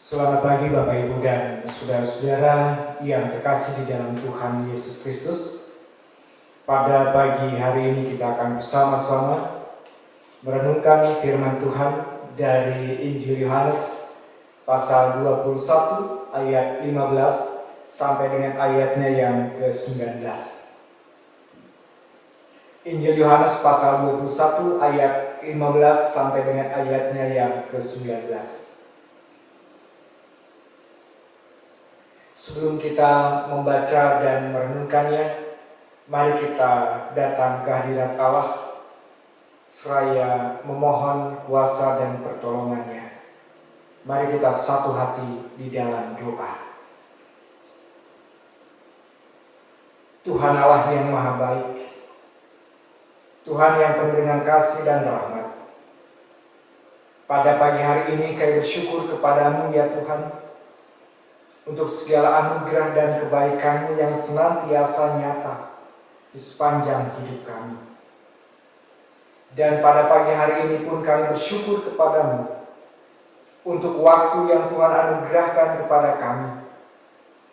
Selamat pagi Bapak Ibu dan saudara-saudara yang terkasih di dalam Tuhan Yesus Kristus. Pada pagi hari ini kita akan bersama-sama merenungkan firman Tuhan dari Injil Yohanes pasal 21 ayat 15 sampai dengan ayatnya yang ke-19. Injil Yohanes pasal 21 ayat 15 sampai dengan ayatnya yang ke-19. Sebelum kita membaca dan merenungkannya, mari kita datang ke hadirat Allah seraya memohon kuasa dan pertolongannya. Mari kita satu hati di dalam doa. Tuhan Allah yang Maha Baik, Tuhan yang penuh dengan kasih dan rahmat, pada pagi hari ini kami bersyukur kepadamu ya Tuhan, untuk segala anugerah dan kebaikan-Mu yang senantiasa nyata di sepanjang hidup kami. Dan pada pagi hari ini pun kami bersyukur kepadamu untuk waktu yang Tuhan anugerahkan kepada kami,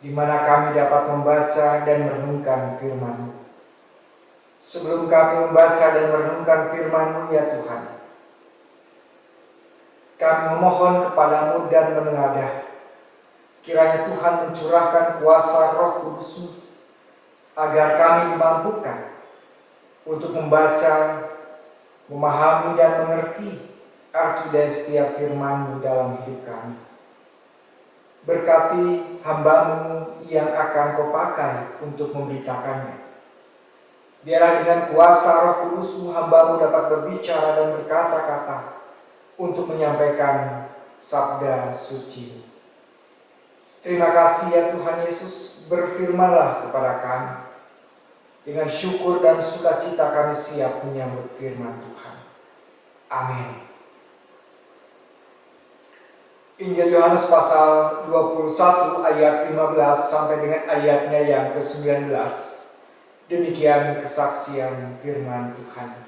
di mana kami dapat membaca dan merenungkan firman-Mu. Sebelum kami membaca dan merenungkan firman-Mu ya Tuhan, kami memohon kepadamu dan menengadah, kiranya Tuhan mencurahkan kuasa Roh Kudus-Mu agar kami dimampukan untuk membaca, memahami dan mengerti arti dari setiap firman-Mu dalam hidup kami. Berkati hamba-Mu yang akan Kau pakai untuk memberitakannya. Biarlah dengan kuasa Roh Kudus-Mu hamba-Mu dapat berbicara dan berkata-kata untuk menyampaikan sabda suci. Terima kasih ya Tuhan Yesus, berfirmanlah kepada kami. Dengan syukur dan sukacita kami siap menyambut firman Tuhan. Amin. Injil Yohanes pasal 21 ayat 15 sampai dengan ayatnya yang ke-19. Demikian kesaksian firman Tuhan.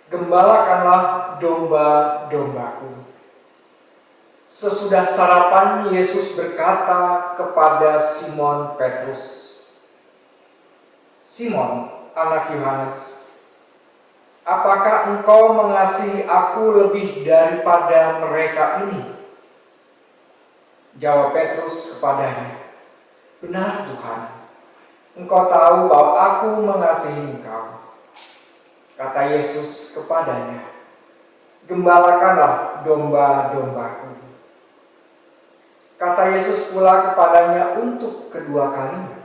Gembalakanlah domba-dombaku. Sesudah sarapan, Yesus berkata kepada Simon Petrus, "Simon, anak Yohanes, apakah engkau mengasihi aku lebih daripada mereka ini?" Jawab Petrus kepadanya, "Benar Tuhan, engkau tahu bahwa aku mengasihi engkau." Kata Yesus kepadanya, "Gembalakanlah domba-dombaku." Kata Yesus pula kepadanya untuk kedua kalinya,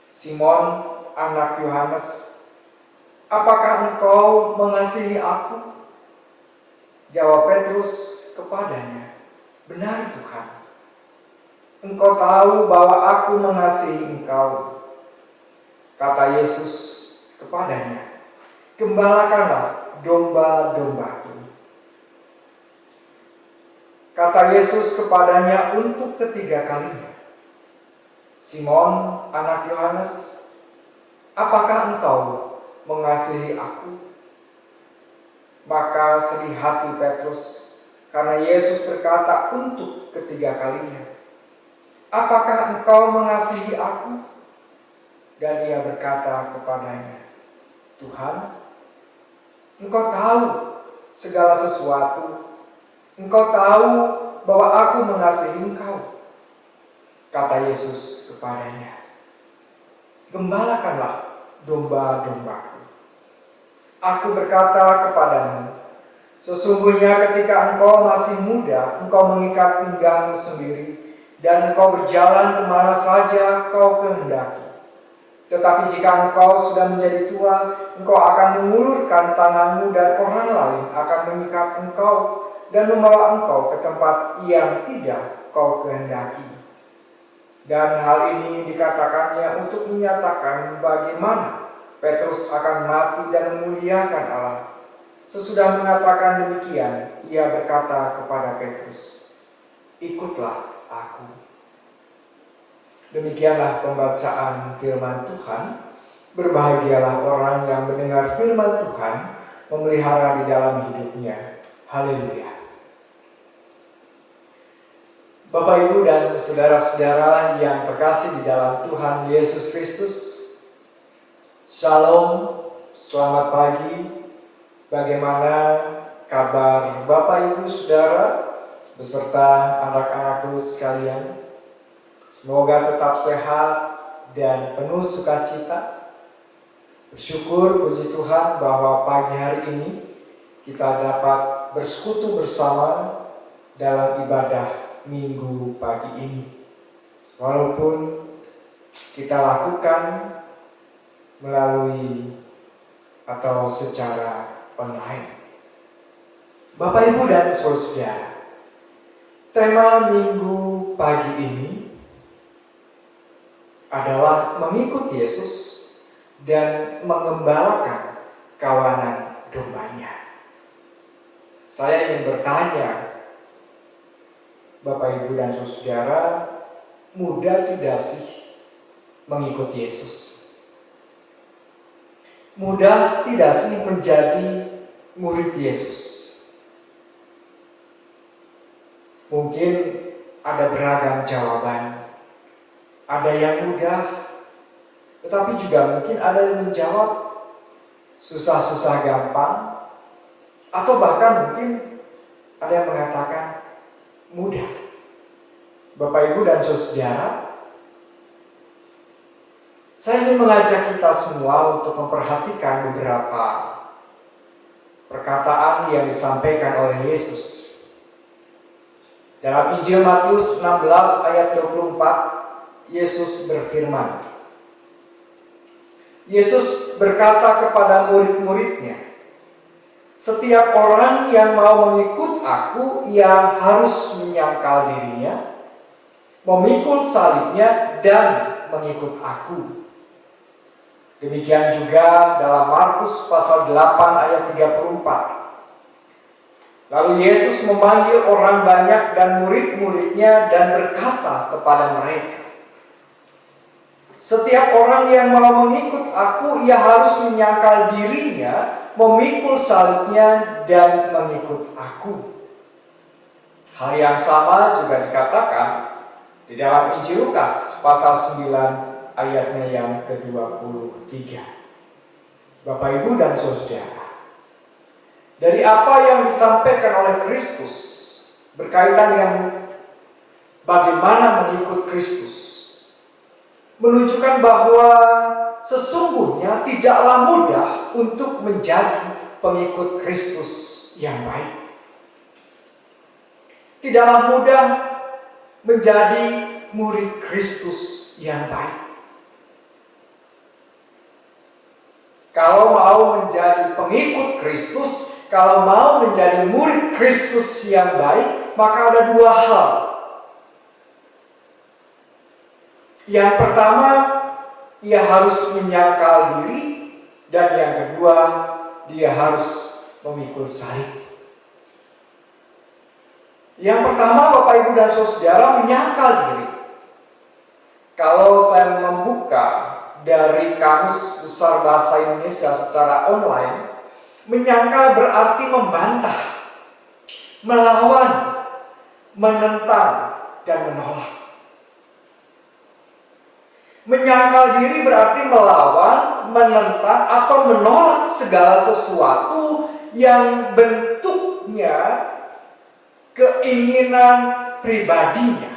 "Simon, anak Yohanes, apakah engkau mengasihi aku?" Jawab Petrus kepadanya, "Benar Tuhan, engkau tahu bahwa aku mengasihi engkau." Kata Yesus kepadanya, "Gembalakanlah domba-dombaku." Kata Yesus kepadanya untuk ketiga kalinya, "Simon, anak Yohanes, apakah engkau mengasihi aku?" Maka sedih hati Petrus karena Yesus berkata untuk ketiga kalinya, "Apakah engkau mengasihi aku?" Dan ia berkata kepadanya, "Tuhan, engkau tahu segala sesuatu. Engkau tahu bahwa aku mengasihi engkau." Kata Yesus kepadanya, "Gembalakanlah domba-dombaku. Aku berkata kepadamu, sesungguhnya ketika engkau masih muda, engkau mengikat pinggangmu sendiri, dan engkau berjalan kemana saja kau kehendaki. Tetapi jika engkau sudah menjadi tua, engkau akan mengulurkan tanganmu dan orang lain akan mengikat engkau dan membawa engkau ke tempat yang tidak kau kehendaki." Dan hal ini dikatakannya untuk menyatakan bagaimana Petrus akan mati dan memuliakan Allah. Sesudah mengatakan demikian, ia berkata kepada Petrus, "Ikutlah aku." Demikianlah pembacaan firman Tuhan. Berbahagialah orang yang mendengar firman Tuhan, memelihara di dalam hidupnya. Haleluya. Bapak, Ibu, dan saudara-saudara yang terkasih di dalam Tuhan Yesus Kristus, Shalom, selamat pagi. Bagaimana kabar Bapak, Ibu, Saudara, beserta anak-anakku sekalian? Semoga tetap sehat dan penuh sukacita. Bersyukur puji Tuhan bahwa pagi hari ini kita dapat bersekutu bersama dalam ibadah Minggu pagi ini. Walaupun kita lakukan melalui atau secara online. Bapak, Ibu, dan saudara, tema Minggu pagi ini adalah mengikut Yesus dan mengembalakan kawanan dombanya. Saya ingin bertanya, Bapak, Ibu, dan saudara, mudah tidak sih mengikut Yesus? Mudah tidak sih menjadi murid Yesus? Mungkin ada beragam jawaban. Ada yang mudah, tetapi juga mungkin ada yang menjawab susah-susah gampang, atau bahkan mungkin ada yang mengatakan mudah. Bapak, Ibu, dan saudara, saya ingin mengajak kita semua untuk memperhatikan beberapa perkataan yang disampaikan oleh Yesus. Dalam Injil Matius 16 ayat 24, Yesus berfirman. Yesus berkata kepada murid-muridnya, "Setiap orang yang mau mengikut aku, ia harus menyangkal dirinya, memikul salibnya, dan mengikut aku." Demikian juga dalam Markus pasal 8 ayat 34. Lalu Yesus memanggil orang banyak dan murid-muridnya dan berkata kepada mereka, "Setiap orang yang mau mengikut aku, ia harus menyangkal dirinya, memikul salibnya, dan mengikut aku." Hal yang sama juga dikatakan di dalam Injil Lukas pasal 9 ayatnya yang ke-23. Bapak, Ibu, dan saudara, dari apa yang disampaikan oleh Kristus berkaitan dengan bagaimana mengikut Kristus, menunjukkan bahwa sesungguhnya tidaklah mudah untuk menjadi pengikut Kristus yang baik. Tidaklah mudah menjadi murid Kristus yang baik. Kalau mau menjadi pengikut Kristus, kalau mau menjadi murid Kristus yang baik, maka ada dua hal. Yang pertama, ia harus menyangkal diri, dan yang kedua, dia harus memikul salib. Yang pertama, Bapak, Ibu, dan saudara, menyangkal diri. Kalau saya membuka dari Kamus Besar Bahasa Indonesia secara online, menyangkal berarti membantah, melawan, menentang, dan menolak. Menyangkal diri berarti melawan, menentang, atau menolak segala sesuatu yang bentuknya keinginan pribadinya.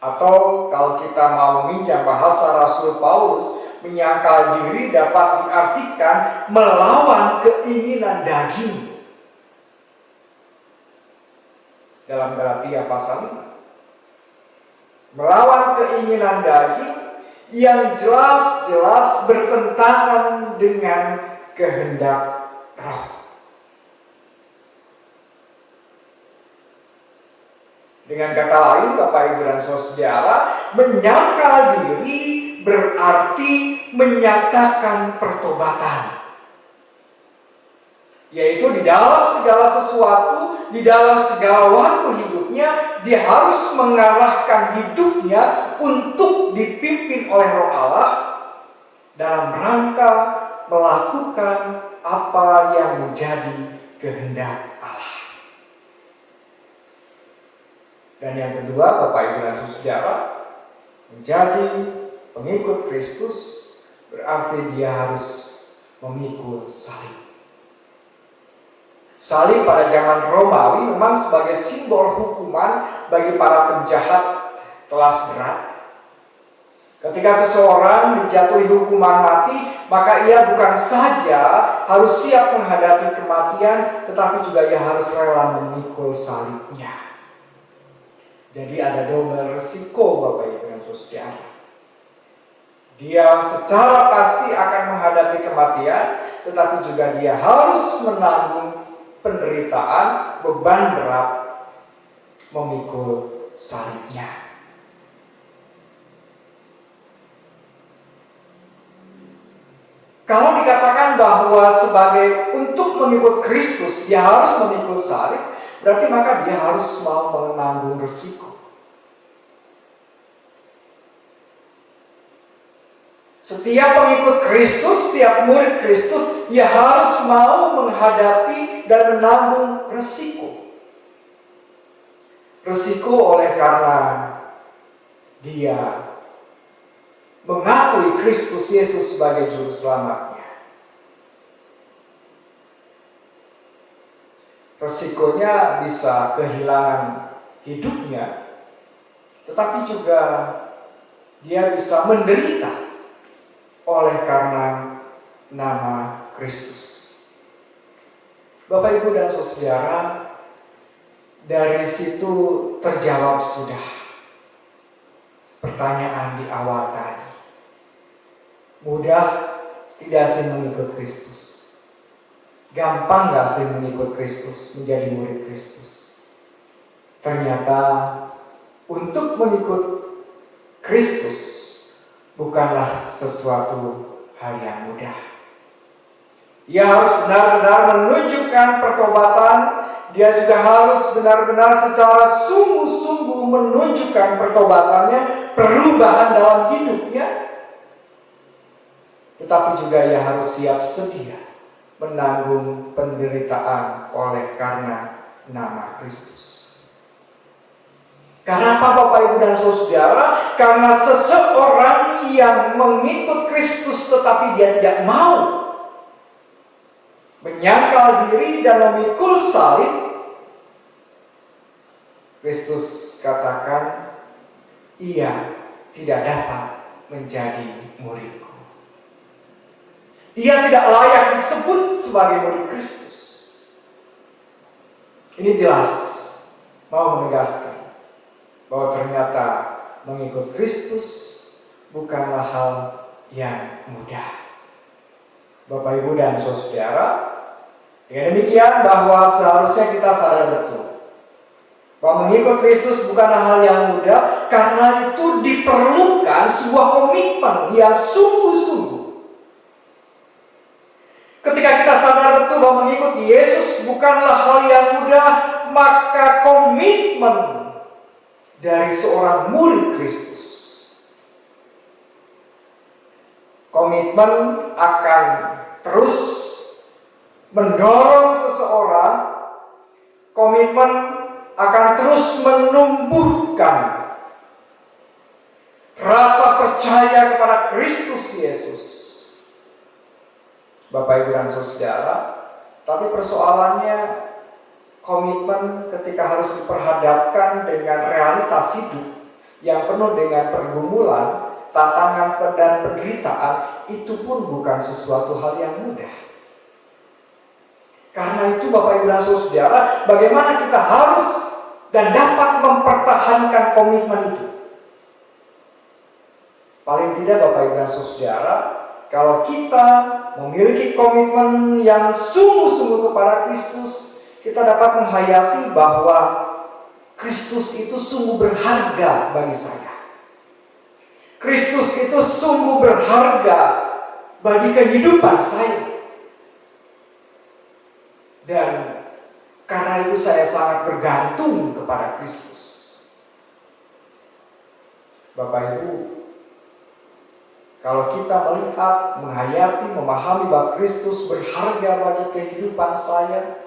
Atau kalau kita mau meminjam bahasa Rasul Paulus, menyangkal diri dapat diartikan melawan keinginan daging. Dalam Galatia pasal 5. Melawan keinginan daging yang jelas-jelas bertentangan dengan kehendak roh. Dengan kata lain, Bapak, Ibu, dan saudara, menyangkal diri berarti menyatakan pertobatan. Yaitu di dalam segala sesuatu, di dalam segala waktu hidupnya, dia harus mengarahkan hidupnya untuk dipimpin oleh Roh Allah dalam rangka melakukan apa yang menjadi kehendak Allah. Dan yang kedua, Bapak Ibu dan Saudara, menjadi pengikut Kristus berarti dia harus memikul salib. Salib pada zaman Romawi memang sebagai simbol hukuman bagi para penjahat kelas berat. Ketika seseorang dijatuhi hukuman mati, maka ia bukan saja harus siap menghadapi kematian, tetapi juga ia harus rela memikul salibnya. Jadi ada double resiko, Bapak Ibu dan Saudara. Dia secara pasti akan menghadapi kematian, tetapi juga dia harus menanggung penderitaan, beban berat, memikul salibnya. Kalau dikatakan bahwa sebagai untuk mengikut Kristus dia harus memikul salib, berarti maka dia harus mau menanggung risiko. Setiap pengikut Kristus, setiap murid Kristus, dia harus mau menghadapi dan menanggung risiko. Risiko oleh karena dia mengakui Kristus Yesus sebagai juru selamatnya. Resikonya bisa kehilangan hidupnya, tetapi juga dia bisa menderita oleh karena nama Kristus. Bapak Ibu dan Saudara, dari situ terjawab sudah pertanyaan di awal tadi. Mudah tidak sih mengikut Kristus? Gampang gak sih mengikut Kristus, menjadi murid Kristus? Ternyata untuk mengikut Kristus bukanlah sesuatu hal yang mudah. Ia harus benar-benar menunjukkan pertobatan. Dia juga harus benar-benar secara sungguh-sungguh menunjukkan pertobatannya, perubahan dalam hidupnya. Tetapi juga ia harus siap sedia menanggung penderitaan oleh karena nama Kristus. Karena apa, Bapak Ibu dan Saudara? Karena seseorang yang mengikut Kristus tetapi dia tidak mau menyangkal diri dan memikul salib, Kristus katakan, ia tidak dapat menjadi muridku. Ia tidak layak disebut sebagai murid Kristus. Ini jelas mau menegaskan bahwa ternyata mengikut Kristus bukanlah hal yang mudah. Bapak Ibu dan Saudara, dengan demikian bahwa seharusnya kita sadar betul bahwa mengikut Kristus bukanlah hal yang mudah, karena itu diperlukan sebuah komitmen yang sungguh-sungguh. Ketika kita sadar betul bahwa mengikut Yesus bukanlah hal yang mudah, maka komitmen dari seorang murid Kristus, komitmen akan terus mendorong seseorang, komitmen akan terus menumbuhkan rasa percaya kepada Kristus Yesus. Bapak Ibu dan Saudara, tapi persoalannya komitmen ketika harus diperhadapkan dengan realitas hidup yang penuh dengan pergumulan, tantangan dan penderitaan, itu pun bukan sesuatu hal yang mudah. Karena itu Bapak Ibu dan Saudara, bagaimana kita harus dan dapat mempertahankan komitmen itu? Paling tidak Bapak Ibu dan Saudara, kalau kita memiliki komitmen yang sungguh-sungguh kepada Kristus, kita dapat menghayati bahwa Kristus itu sungguh berharga bagi saya. Kristus itu sungguh berharga bagi kehidupan saya. Dan karena itu saya sangat bergantung kepada Kristus. Bapak Ibu, kalau kita melihat, menghayati, memahami bahwa Kristus berharga bagi kehidupan saya,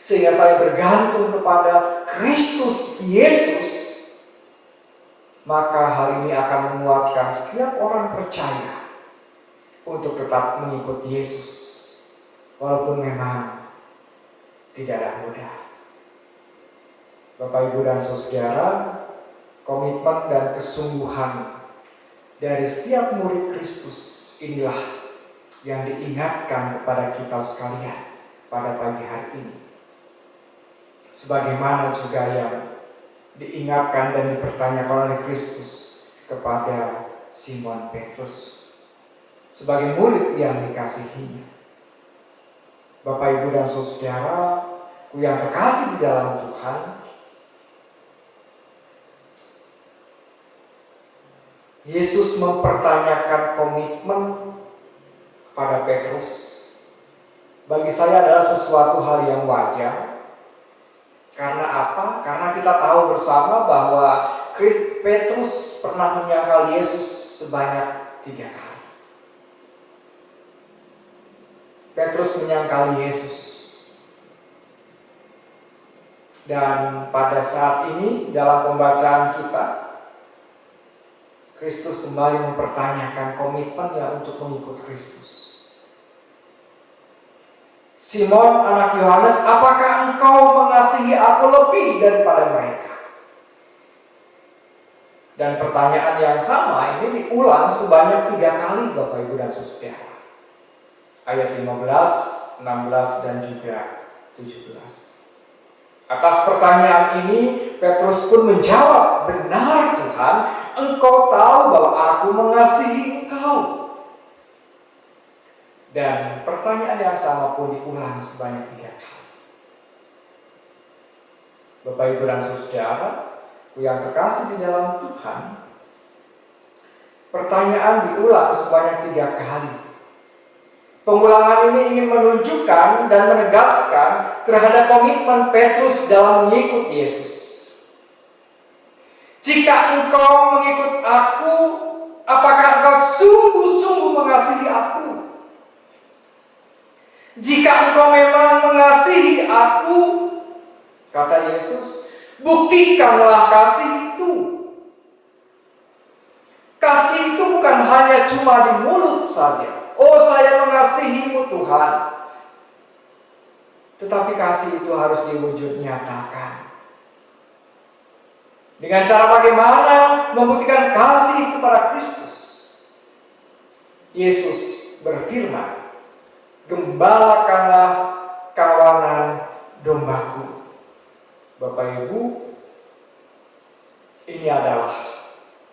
sehingga saya bergantung kepada Kristus Yesus, maka hal ini akan menguatkan setiap orang percaya untuk tetap mengikut Yesus, walaupun memang tidaklah mudah. Bapak, Ibu, dan Saudara, komitmen dan kesungguhan dari setiap murid Kristus inilah yang diingatkan kepada kita sekalian pada pagi hari ini. Sebagaimana juga yang diingatkan dan dipertanyakan oleh Kristus kepada Simon Petrus sebagai murid yang dikasihinya. Bapak, Ibu, dan Saudara yang terkasih di dalam Tuhan, Yesus mempertanyakan komitmen pada Petrus. Bagi saya adalah sesuatu hal yang wajar. Karena apa? Karena kita tahu bersama bahwa Petrus pernah menyangkal Yesus sebanyak 3 kali. Petrus menyangkal Yesus. Dan pada saat ini dalam pembacaan kita, Kristus kembali mempertanyakan komitmennya untuk mengikut Kristus. Simon, anak Yohanes, apakah engkau mengasihi aku lebih daripada mereka? Dan pertanyaan yang sama ini diulang sebanyak 3 kali, Bapak, Ibu, dan Saudara. Ayat 15, 16, dan juga 17. Atas pertanyaan ini, Petrus pun menjawab, benar Tuhan, engkau tahu bahwa aku mengasihi engkau. Dan pertanyaan yang sama pun diulang sebanyak 3 kali. Bapak, Ibu, dan Saudara yang terkasih di dalam Tuhan, pertanyaan diulang sebanyak 3 kali. Pengulangan ini ingin menunjukkan dan menegaskan terhadap komitmen Petrus dalam mengikut Yesus. Jika engkau mengikut aku, apakah engkau sungguh-sungguh mengasihi aku? Jika engkau memang mengasihi aku, kata Yesus, buktikanlah kasih itu. Kasih itu bukan hanya cuma di mulut saja. Oh, saya mengasihimu Tuhan. Tetapi kasih itu harus diwujud nyatakan. Dengan cara bagaimana membuktikan kasih itu pada Kristus? Yesus berfirman, gembalakanlah kawanan dombaku. Bapak, Ibu, ini adalah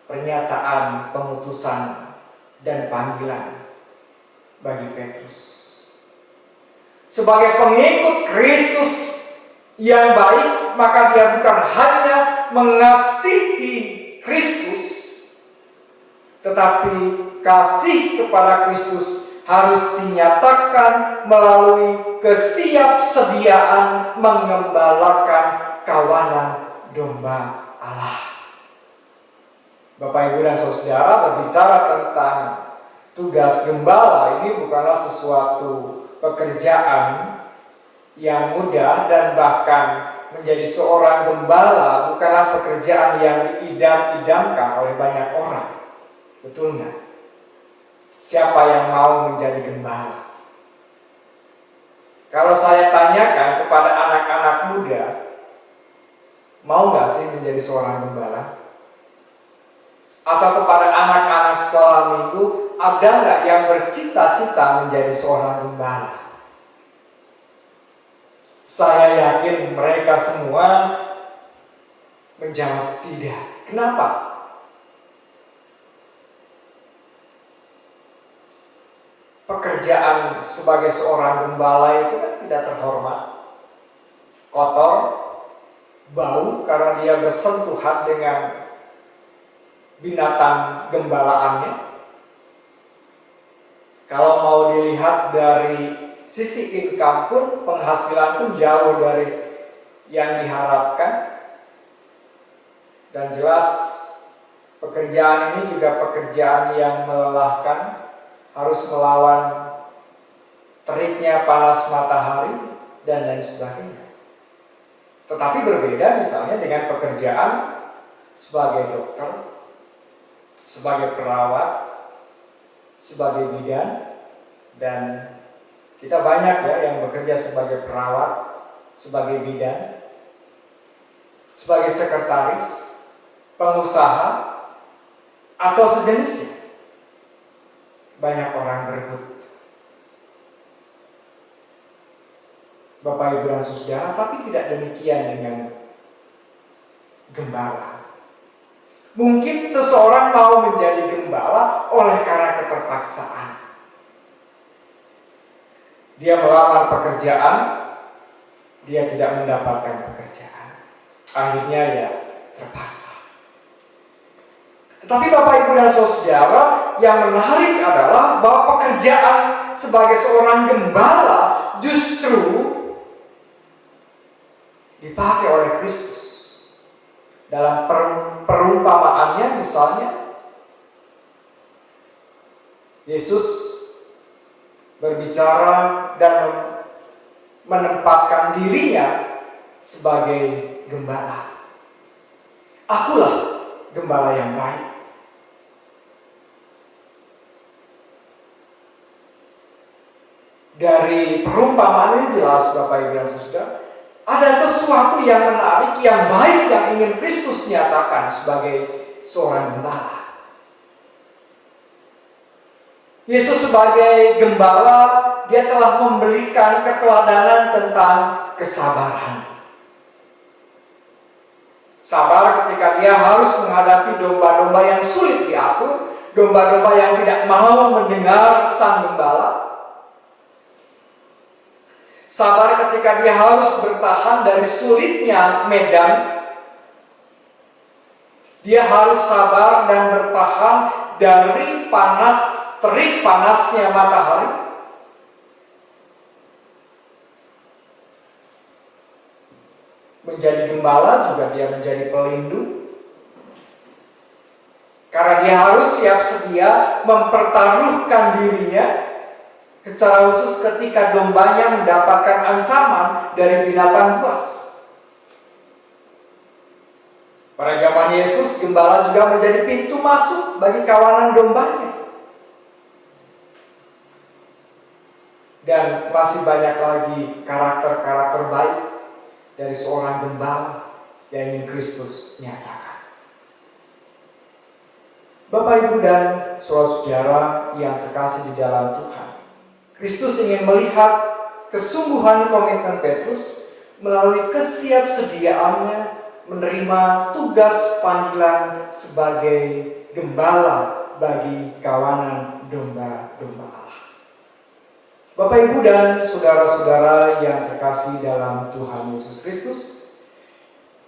pernyataan pengutusan dan panggilan bagi Petrus. Sebagai pengikut Kristus yang baik, maka dia bukan hanya mengasihi Kristus, tetapi kasih kepada Kristus harus dinyatakan melalui kesiapsediaan mengembalakan kawanan domba Allah. Bapak, Ibu, dan Saudara, berbicara tentang tugas gembala ini bukanlah sesuatu pekerjaan yang mudah, dan bahkan menjadi seorang gembala bukanlah pekerjaan yang diidam-idamkan oleh banyak orang. Betul nggak? Siapa yang mau menjadi gembala? Kalau saya tanyakan kepada anak-anak muda, mau nggak sih menjadi seorang gembala? Atau kepada anak-anak sekolah minggu, ada nggak yang bercita-cita menjadi seorang gembala? Saya yakin mereka semua menjawab tidak. Kenapa? Pekerjaan sebagai seorang gembala itu kan tidak terhormat, kotor, bau karena dia bersentuhan dengan binatang gembalaannya. Kalau mau dilihat dari sisi income pun, penghasilan pun jauh dari yang diharapkan. Dan jelas pekerjaan ini juga pekerjaan yang melelahkan, harus melawan teriknya panas matahari dan lain sebagainya. Tetapi berbeda misalnya dengan pekerjaan sebagai dokter, sebagai perawat, sebagai bidan, dan kita banyak ya yang bekerja sebagai perawat, sebagai bidan, sebagai sekretaris, pengusaha, atau sejenisnya. Banyak orang berebut. Bapak, Ibu, dan Saudara, tapi tidak demikian dengan gembala. Mungkin seseorang mau menjadi gembala oleh karena keterpaksaan. Dia melamar pekerjaan, dia tidak mendapatkan pekerjaan. Akhirnya ya terpaksa. Tetapi Bapak, Ibu, dan Saudara, yang menarik adalah bahwa pekerjaan sebagai seorang gembala justru dipakai oleh Kristus. Dalam perumpamaannya misalnya, Yesus berbicara dan menempatkan dirinya sebagai gembala. Akulah gembala yang baik. Dari perumpamaan ini jelas, Bapak, Ibu, dan Saudara, ada sesuatu yang menarik, yang baik, yang ingin Kristus nyatakan sebagai seorang gembala. Yesus sebagai gembala, dia telah memberikan keteladanan tentang kesabaran. Sabar ketika dia harus menghadapi domba-domba yang sulit diatur, domba-domba yang tidak mau mendengar sang gembala. Sabar ketika dia harus bertahan dari sulitnya medan. Dia harus sabar dan bertahan dari terik panasnya matahari. Menjadi gembala juga dia menjadi pelindung. Karena dia harus siap sedia mempertaruhkan dirinya, secara khusus ketika dombanya mendapatkan ancaman dari binatang buas. Pada zaman Yesus, gembala juga menjadi pintu masuk bagi kawanan dombanya. Dan masih banyak lagi karakter-karakter baik dari seorang gembala yang ingin Kristus nyatakan. Bapak, Ibu, dan saudara-saudara yang terkasih di dalam Tuhan, Kristus ingin melihat kesungguhan komitmen Petrus melalui kesiapsediaannya menerima tugas panggilan sebagai gembala bagi kawanan domba-domba Allah. Bapak, Ibu, dan saudara-saudara yang terkasih dalam Tuhan Yesus Kristus,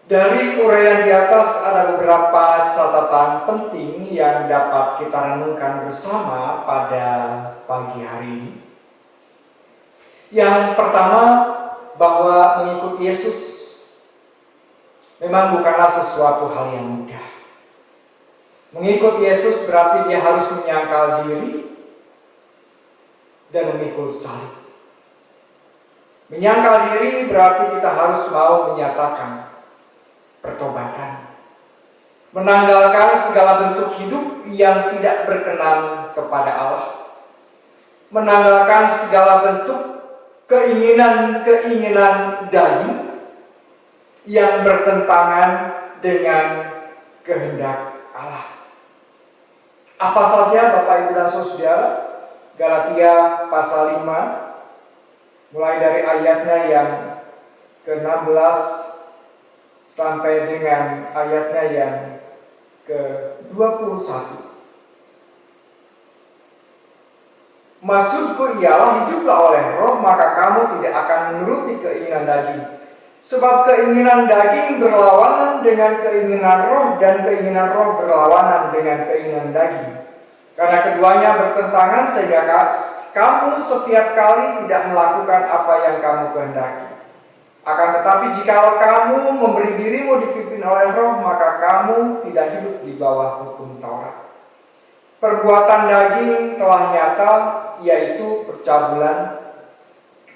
dari uraian di atas ada beberapa catatan penting yang dapat kita renungkan bersama pada pagi hari ini. Yang pertama, bahwa mengikuti Yesus memang bukanlah sesuatu hal yang mudah. Mengikuti Yesus berarti dia harus menyangkal diri dan memikul salib. Menyangkal diri berarti kita harus mau menyatakan pertobatan. Menanggalkan segala bentuk hidup yang tidak berkenan kepada Allah. Menanggalkan segala bentuk keinginan-keinginan daging yang bertentangan dengan kehendak Allah. Apa saja, Bapak, Ibu, dan Saudara? Galatia pasal 5, mulai dari ayatnya yang ke-16 sampai dengan ayatnya yang ke-21. Maksudku ialah, hiduplah oleh Roh, maka kamu tidak akan menuruti keinginan daging. Sebab keinginan daging berlawanan dengan keinginan Roh, dan keinginan Roh berlawanan dengan keinginan daging. Karena keduanya bertentangan, sehingga kamu setiap kali tidak melakukan apa yang kamu kehendaki. Akan tetapi jikalau kamu memberi dirimu dipimpin oleh Roh, maka kamu tidak hidup di bawah hukum Taurat. Perbuatan daging telah nyata, yaitu percabulan,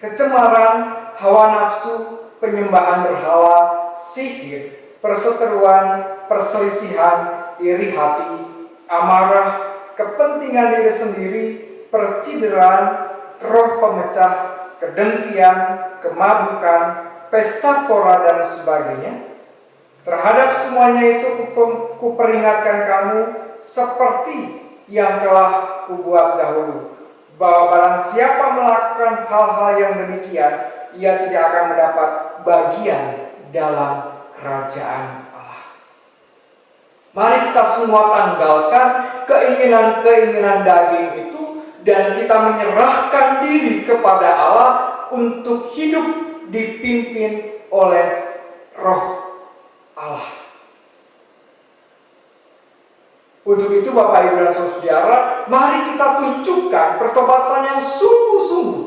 kecemaran, hawa nafsu, penyembahan berhala, sihir, perseteruan, perselisihan, iri hati, amarah, kepentingan diri sendiri, percideraan, roh pemecah, kedengkian, kemabukan, pesta pora dan sebagainya. Terhadap semuanya itu kuperingatkan kamu seperti yang telah kubuat dahulu, bahwa barang siapa melakukan hal-hal yang demikian, ia tidak akan mendapat bagian dalam kerajaan Allah. Mari kita semua tanggalkan keinginan-keinginan daging itu dan kita menyerahkan diri kepada Allah untuk hidup dipimpin oleh Roh Allah. Untuk itu Bapak Ibu dan Saudara, mari kita tunjukkan pertobatan yang sungguh-sungguh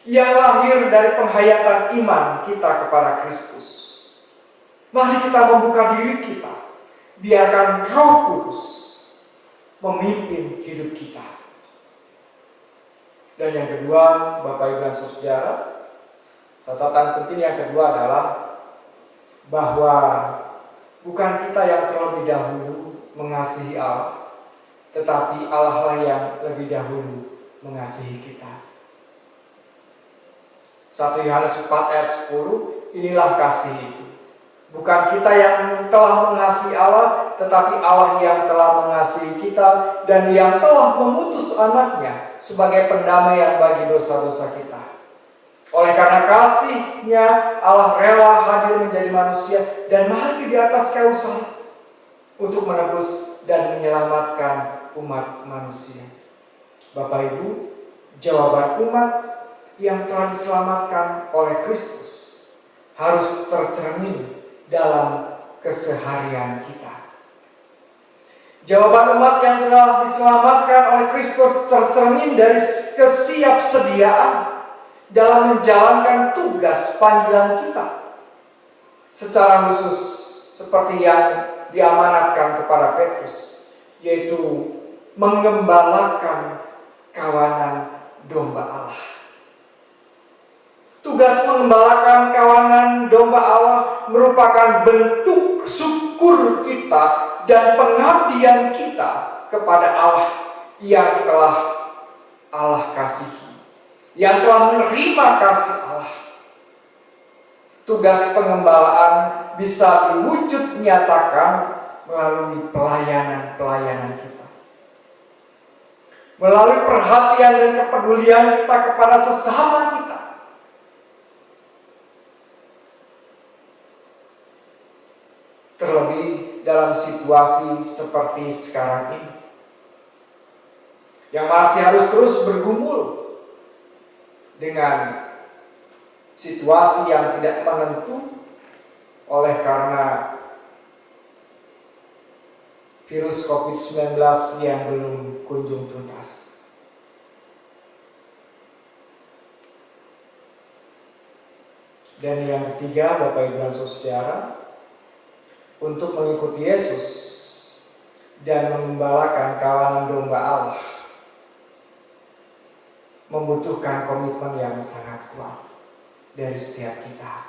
yang lahir dari penghayatan iman kita kepada Kristus. Mari kita membuka diri kita, biarkan Roh Kudus memimpin hidup kita. Dan yang kedua, Bapak Ibu dan Saudara, catatan penting yang kedua adalah bahwa bukan kita yang terlebih dahulu mengasihi Allah, tetapi Allah lah yang lebih dahulu mengasihi kita. 1 Yohanes 4 ayat 10, inilah kasih itu. Bukan kita yang telah mengasihi Allah, tetapi Allah yang telah mengasihi kita dan yang telah mengutus anaknya sebagai pendamaian bagi dosa-dosa kita. Oleh karena kasih-Nya, Allah rela hadir menjadi manusia dan mati di atas kayu salib untuk menebus dan menyelamatkan umat manusia. Bapak Ibu, jawaban umat yang telah diselamatkan oleh Kristus harus tercermin dalam keseharian kita. Jawaban umat yang telah diselamatkan oleh Kristus tercermin dari kesiapsediaan dalam menjalankan tugas panggilan kita. Secara khusus seperti yang diamanatkan kepada Petrus, yaitu mengembalakan kawanan domba Allah. Tugas mengembalakan kawanan domba Allah merupakan bentuk syukur kita dan pengabdian kita kepada Allah yang telah Allah kasihi, yang telah menerima kasih Allah. Tugas pengembalaan bisa diwujud nyatakan melalui pelayanan-pelayanan kita, melalui perhatian dan kepedulian kita kepada sesama kita. Terlebih dalam situasi seperti sekarang ini, yang masih harus terus bergumul dengan situasi yang tidak menentu oleh karena virus COVID-19 yang belum kunjung tuntas. Dan yang ketiga, Bapak Ibu dan Saudara, untuk mengikuti Yesus dan mengembalakan kawanan domba Allah membutuhkan komitmen yang sangat kuat dari setiap kita.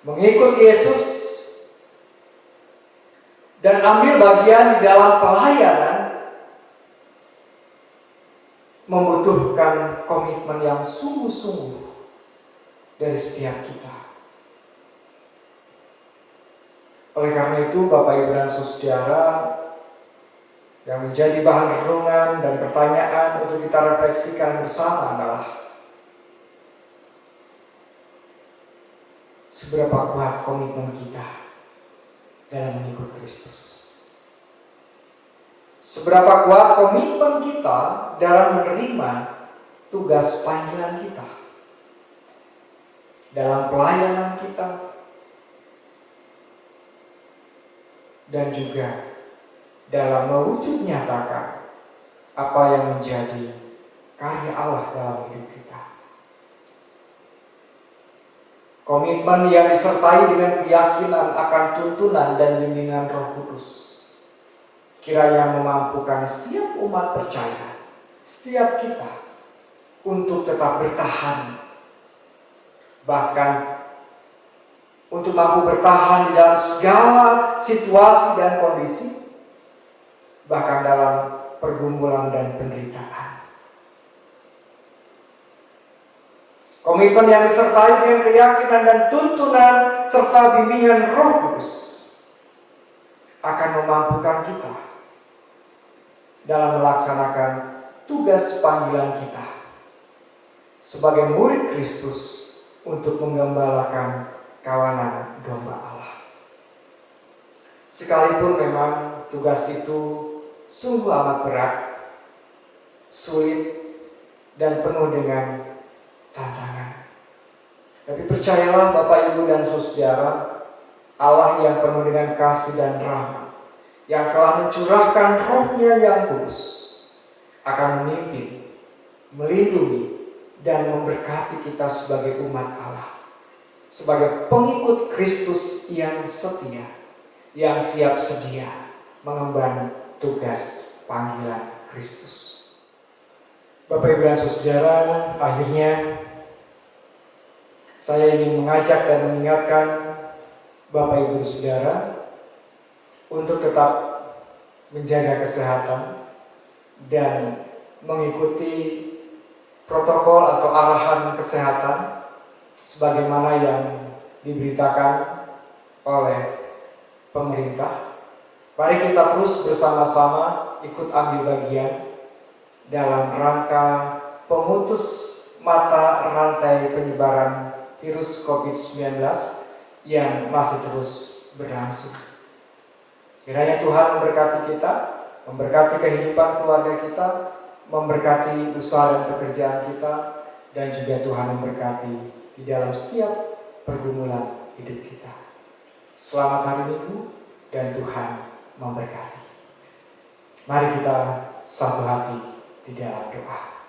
Mengikut Yesus dan ambil bagian di dalam pelayanan membutuhkan komitmen yang sungguh-sungguh dari setiap kita. Oleh karena itu, Bapak Ibu dan Saudara, yang menjadi bahan renungan dan pertanyaan untuk kita refleksikan bersama adalah seberapa kuat komitmen kita dalam mengikut Kristus. Seberapa kuat komitmen kita dalam menerima tugas panggilan kita, dalam pelayanan kita, dan juga dalam mewujud nyatakan apa yang menjadi karya Allah dalam hidup kita. Komitmen yang disertai dengan keyakinan akan tuntunan dan bimbingan Roh Kudus kiranya memampukan setiap umat percaya, setiap kita untuk tetap bertahan, bahkan untuk mampu bertahan di dalam segala situasi dan kondisi, bahkan dalam pergumulan dan penderitaan. Komitmen yang disertai dengan keyakinan dan tuntunan serta bimbingan Roh Kudus akan memampukan kita dalam melaksanakan tugas panggilan kita sebagai murid Kristus untuk menggembalakan kawanan domba Allah. Sekalipun memang tugas itu sungguh amat berat, sulit, dan penuh dengan tantangan. Tapi percayalah Bapak, Ibu, dan Saudara, Allah yang penuh dengan kasih dan rahmat, yang telah mencurahkan Roh-Nya yang kudus, akan memimpin, melindungi, dan memberkati kita sebagai umat Allah, sebagai pengikut Kristus yang setia, yang siap sedia mengemban tugas panggilan Kristus. Bapak, Ibu, dan Saudara, akhirnya saya ingin mengajak dan mengingatkan Bapak, Ibu, Saudara untuk tetap menjaga kesehatan dan mengikuti protokol atau arahan kesehatan sebagaimana yang diberitakan oleh pemerintah. Mari kita terus bersama-sama ikut ambil bagian dalam rangka pemutus mata rantai penyebaran virus COVID-19 yang masih terus berlangsung. Kiranya Tuhan memberkati kita, memberkati kehidupan keluarga kita, memberkati usaha dan pekerjaan kita, dan juga Tuhan memberkati di dalam setiap pergumulan hidup kita. Selamat hari Minggu dan Tuhan memberkati. Mari kita satu hati di dalam doa.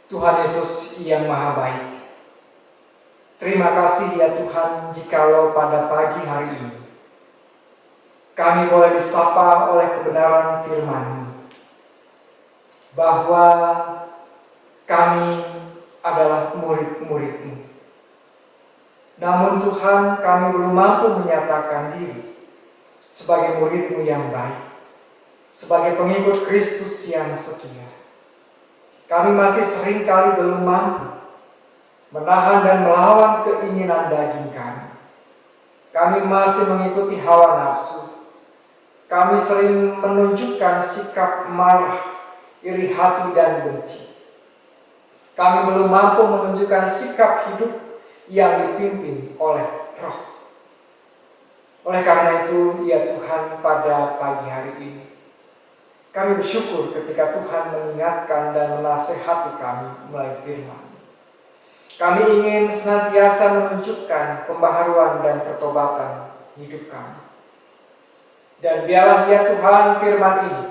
Tuhan Yesus yang Maha Baik, terima kasih ya Tuhan, jikalau pada pagi hari ini kami boleh disapa oleh kebenaran firman-Mu, bahwa kami adalah murid-murid-Mu. Namun Tuhan, kami belum mampu menyatakan diri sebagai murid-Mu yang baik, sebagai pengikut Kristus yang setia. Kami masih seringkali belum mampu menahan dan melawan keinginan daging kami. Kami masih mengikuti hawa nafsu. Kami sering menunjukkan sikap marah, iri hati, dan benci. Kami belum mampu menunjukkan sikap hidup yang dipimpin oleh Roh. Oleh karena itu, ya Tuhan, pada pagi hari ini kami bersyukur ketika Tuhan mengingatkan dan menasehati kami melalui firman. Kami ingin senantiasa menunjukkan pembaharuan dan pertobatan hidup kami. Dan biarlah ya Tuhan, firman ini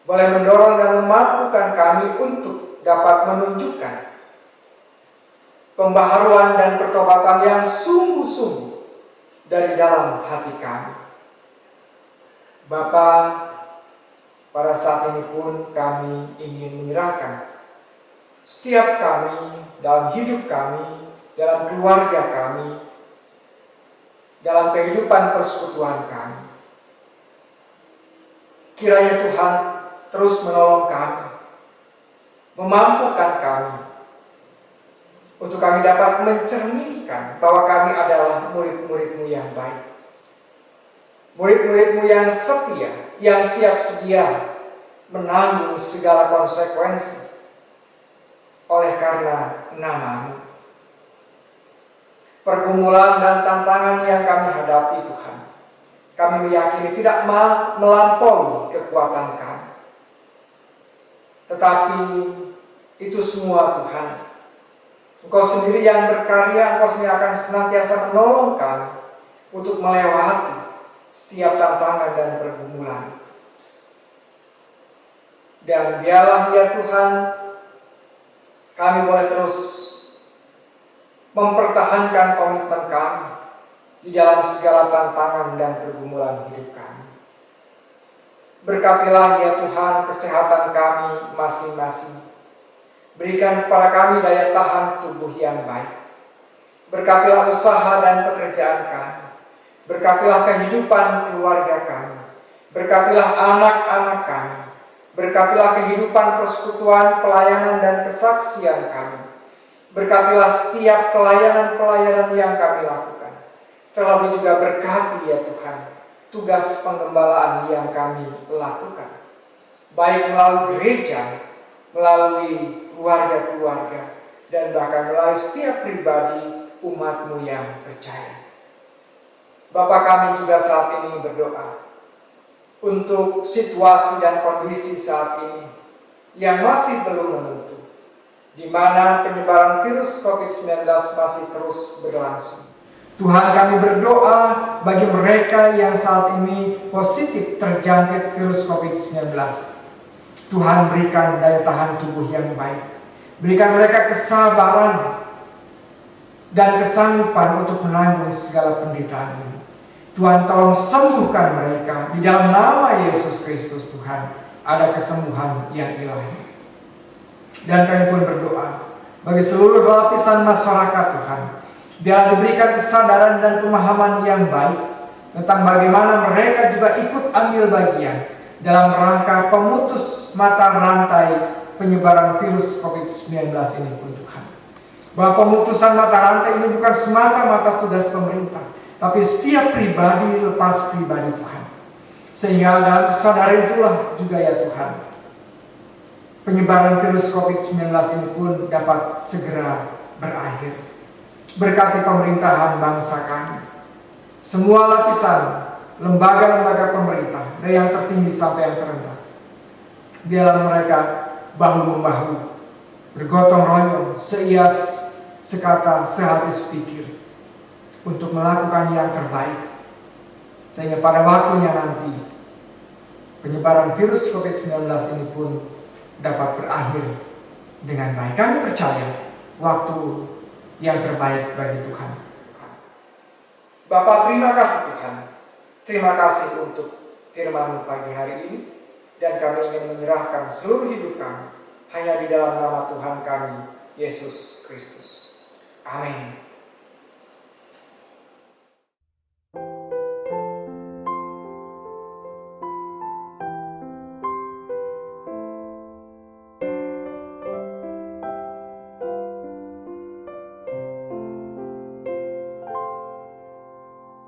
boleh mendorong dan memampukan kami untuk dapat menunjukkan pembaharuan dan pertobatan yang sungguh-sungguh dari dalam hati kami. Bapa, pada saat ini pun kami ingin menyerahkan setiap kami dalam hidup kami, dalam keluarga kami, dalam kehidupan persekutuan kami. Kiranya Tuhan terus menolong kami, memampukan kami, untuk kami dapat mencerminkan bahwa kami adalah murid-murid-Mu yang baik. Murid-murid-Mu yang setia, yang siap sedia menanggung segala konsekuensi oleh karena nama-Mu. Pergumulan dan tantangan yang kami hadapi Tuhan, kami meyakini tidak melampaui kekuatan kami. Tetapi itu semua Tuhan, Engkau sendiri yang berkarya, Engkau sendiri akan senantiasa menolong kami untuk melewati setiap tantangan dan pergumulan. Dan biarlah ya Tuhan, kami boleh terus mempertahankan komitmen kami di dalam segala tantangan dan pergumulan hidup kami. Berkatilah ya Tuhan kesehatan kami masing-masing. Berikan kepada kami daya tahan tubuh yang baik. Berkatilah usaha dan pekerjaan kami. Berkatilah kehidupan keluarga kami. Berkatilah anak-anak kami. Berkatilah kehidupan persekutuan, pelayanan, dan kesaksian kami. Berkatilah setiap pelayanan-pelayanan yang kami lakukan. Terlebih juga berkati ya Tuhan, tugas penggembalaan yang kami lakukan. Baik melalui gereja, melalui keluarga-keluarga, dan bahkan melalui setiap pribadi umat-Mu yang percaya. Bapa, kami juga saat ini berdoa untuk situasi dan kondisi saat ini yang masih belum menentu, di mana penyebaran virus COVID-19 masih terus berlangsung. Tuhan, kami berdoa bagi mereka yang saat ini positif terjangkit virus COVID-19. Tuhan, berikan daya tahan tubuh yang baik. Berikan mereka kesabaran dan kesanggupan untuk menanggung segala penderitaan ini. Tuhan, tolong sembuhkan mereka. Di dalam nama Yesus Kristus, Tuhan, ada kesembuhan yang ilahi. Dan kami pun berdoa bagi seluruh lapisan masyarakat, Tuhan, biar diberikan kesadaran dan pemahaman yang baik tentang bagaimana mereka juga ikut ambil bagian dalam rangka pemutus mata rantai penyebaran virus COVID-19 ini pun, Tuhan. Bahwa pemutusan mata rantai ini bukan semata-mata tugas pemerintah, tapi setiap pribadi lepas pribadi, Tuhan. Sehingga dalam kesadaran itulah juga ya Tuhan, penyebaran virus COVID-19 ini pun dapat segera berakhir. Berkati pemerintahan bangsa kami, semua lapisan lembaga-lembaga pemerintah, dari yang tertinggi sampai yang terendah. Biarlah mereka bahu-membahu, bergotong royong, seias, sekata, sehati, sepikir, untuk melakukan yang terbaik. Sehingga pada waktunya nanti, penyebaran virus COVID-19 ini pun dapat berakhir dengan baik. Kami percaya waktu yang terbaik bagi Tuhan. Bapa, terima kasih Tuhan. Terima kasih untuk firman-Mu pagi hari ini. Dan kami ingin menyerahkan seluruh hidup kami hanya di dalam nama Tuhan kami, Yesus Kristus. Amin.